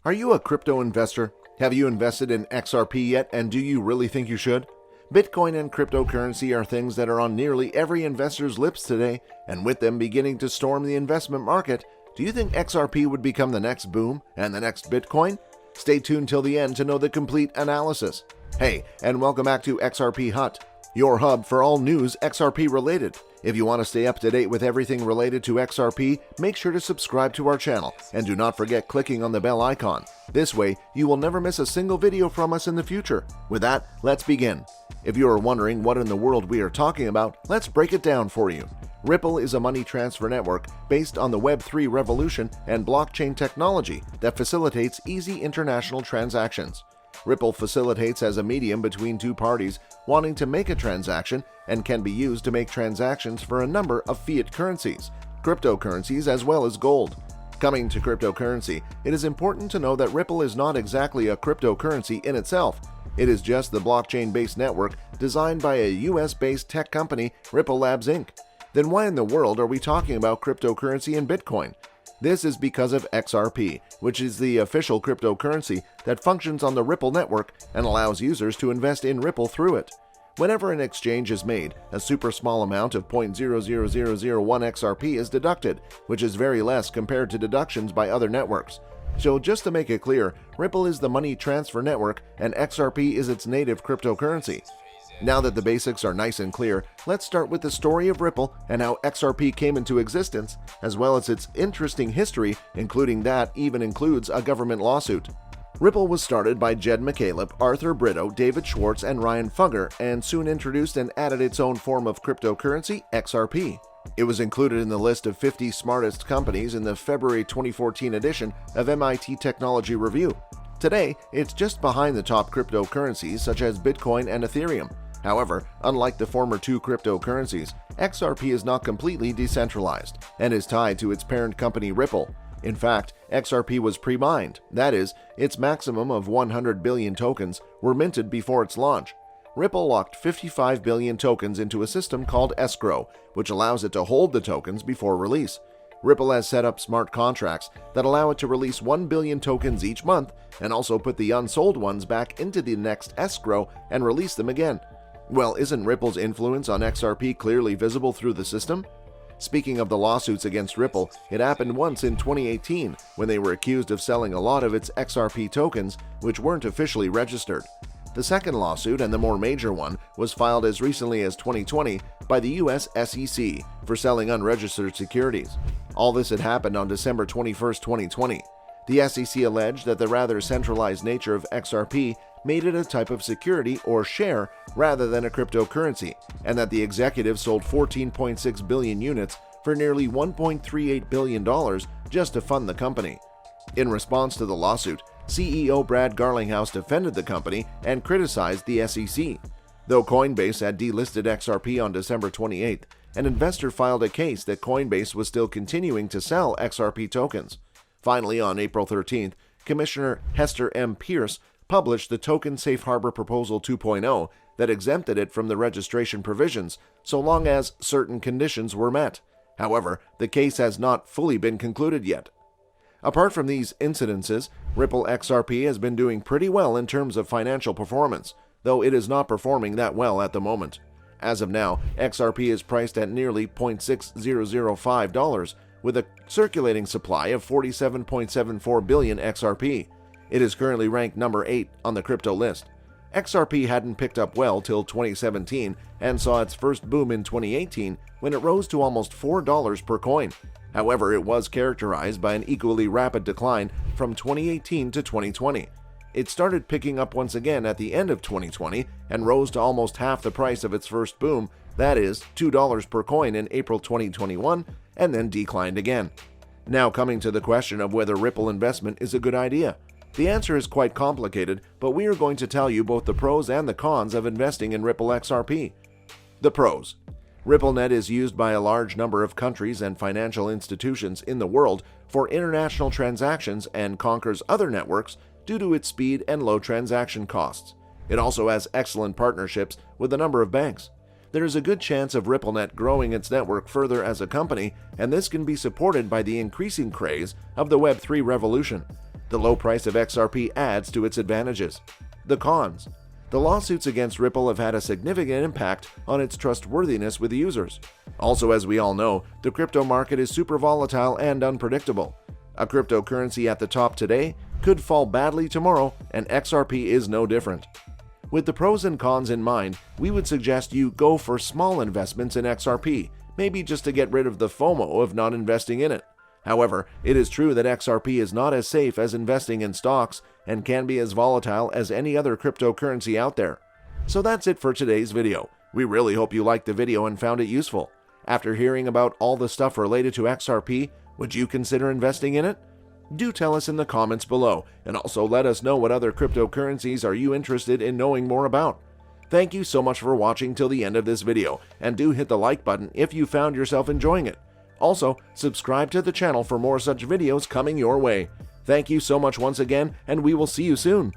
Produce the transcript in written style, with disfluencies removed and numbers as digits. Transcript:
Are you a crypto investor? Have you invested in XRP yet, and do you really think you should? Bitcoin and cryptocurrency are things that are on nearly every investor's lips today, and with them beginning to storm the investment market, do you think XRP would become the next boom and the next Bitcoin? Stay tuned till the end to know the complete analysis. Hey, and welcome back to XRP Hut, your hub for all news XRP related. If you want to stay up to date with everything related to XRP, make sure to subscribe to our channel and do not forget clicking on the bell icon. This way, you will never miss a single video from us in the future. With that, let's begin. If you are wondering what in the world we are talking about, let's break it down for you. Ripple is a money transfer network based on the Web3 revolution and blockchain technology that facilitates easy international transactions. Ripple facilitates as a medium between two parties wanting to make a transaction and can be used to make transactions for a number of fiat currencies, cryptocurrencies, as well as gold. Coming to cryptocurrency, it is important to know that Ripple is not exactly a cryptocurrency in itself. It is just the blockchain-based network designed by a US-based tech company, Ripple Labs Inc. Then why in the world are we talking about cryptocurrency and Bitcoin? This is because of XRP, which is the official cryptocurrency that functions on the Ripple network and allows users to invest in Ripple through it. Whenever an exchange is made, a super small amount of 0.00001 XRP is deducted, which is very less compared to deductions by other networks. So just to make it clear, Ripple is the money transfer network and XRP is its native cryptocurrency. Now that the basics are nice and clear, let's start with the story of Ripple and how XRP came into existence, as well as its interesting history, including that even includes a government lawsuit. Ripple was started by Jed McCaleb, Arthur Brito, David Schwartz, and Ryan Fugger, and soon introduced and added its own form of cryptocurrency, XRP. It was included in the list of 50 smartest companies in the February 2014 edition of MIT Technology Review. Today, it's just behind the top cryptocurrencies such as Bitcoin and Ethereum. However, unlike the former two cryptocurrencies, XRP is not completely decentralized and is tied to its parent company Ripple. In fact, XRP was pre-mined, that is, its maximum of 100 billion tokens were minted before its launch. Ripple locked 55 billion tokens into a system called escrow, which allows it to hold the tokens before release. Ripple has set up smart contracts that allow it to release 1 billion tokens each month and also put the unsold ones back into the next escrow and release them again. Well, isn't Ripple's influence on XRP clearly visible through the system? Speaking of the lawsuits against Ripple, it happened once in 2018 when they were accused of selling a lot of its XRP tokens which weren't officially registered. The second lawsuit, and the more major one, was filed as recently as 2020 by the US SEC for selling unregistered securities. All this had happened on December 21, 2020. The SEC alleged that the rather centralized nature of XRP made it a type of security or share rather than a cryptocurrency, and that the executives sold 14.6 billion units for nearly $1.38 billion just to fund the company. In response to the lawsuit, CEO Brad Garlinghouse defended the company and criticized the SEC. Though Coinbase had delisted XRP on December 28th, an investor filed a case that Coinbase was still continuing to sell XRP tokens. Finally, on April 13th, Commissioner Hester M. Pierce published the Token Safe Harbor Proposal 2.0 that exempted it from the registration provisions so long as certain conditions were met. However, the case has not fully been concluded yet. Apart from these incidences, Ripple XRP has been doing pretty well in terms of financial performance, though it is not performing that well at the moment. As of now, XRP is priced at nearly $0.6005 with a circulating supply of 47.74 billion XRP. It is currently ranked number 8 on the crypto list. XRP hadn't picked up well till 2017 and saw its first boom in 2018 when it rose to almost $4 per coin. However, it was characterized by an equally rapid decline from 2018 to 2020. It started picking up once again at the end of 2020 and rose to almost half the price of its first boom, that is, $2 per coin in April 2021, and then declined again. Now coming to the question of whether Ripple investment is a good idea. The answer is quite complicated, but we are going to tell you both the pros and the cons of investing in Ripple XRP. The pros. RippleNet is used by a large number of countries and financial institutions in the world for international transactions and conquers other networks due to its speed and low transaction costs. It also has excellent partnerships with a number of banks. There is a good chance of RippleNet growing its network further as a company, and this can be supported by the increasing craze of the Web3 revolution. The low price of XRP adds to its advantages. The cons. The lawsuits against Ripple have had a significant impact on its trustworthiness with users. Also, as we all know, the crypto market is super volatile and unpredictable. A cryptocurrency at the top today could fall badly tomorrow, and XRP is no different. With the pros and cons in mind, we would suggest you go for small investments in XRP, maybe just to get rid of the FOMO of not investing in it. However, it is true that XRP is not as safe as investing in stocks and can be as volatile as any other cryptocurrency out there. So that's it for today's video. We really hope you liked the video and found it useful. After hearing about all the stuff related to XRP, would you consider investing in it? Do tell us in the comments below, and also let us know what other cryptocurrencies are you interested in knowing more about. Thank you so much for watching till the end of this video, and do hit the like button if you found yourself enjoying it. Also, subscribe to the channel for more such videos coming your way. Thank you so much once again, and we will see you soon.